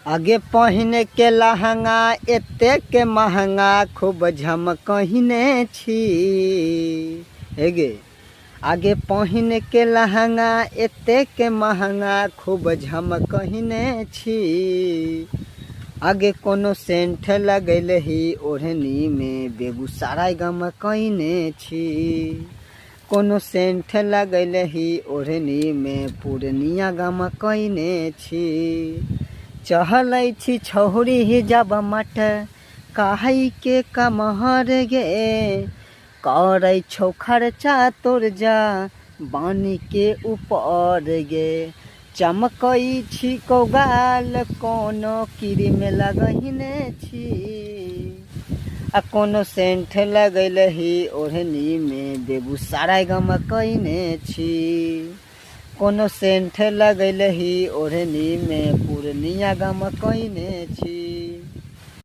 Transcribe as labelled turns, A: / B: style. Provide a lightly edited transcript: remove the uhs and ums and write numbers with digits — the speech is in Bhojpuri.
A: आगे पहिने के लहंगा एते के महंगा खूब झमकहिने छी। हेगे आगे पहिने के लहंगा एते के महंगा खूब झमकहिने छी। आगे कोनो सेंठ लगल ही ओढ़नी में बेगूसराय गमकइने छी। कोनो सेंठ लगल ही ओढ़नी में पूर्णिया गमकइने छी। चहलै छी छौरी जब मट काहे के कमहर गे करै छौ खर्चा तोर जा बानी के ऊपर गे। चमकई छी कौगाल कोनो क्रीम लगहिने छी। आ कोनो सेंठ लगल ही ओढ़नी में बेगूसराय गमकइने छी। कोनो सेंठ लगल ही ओढ़नी में पूर्णिया गमकइने छी।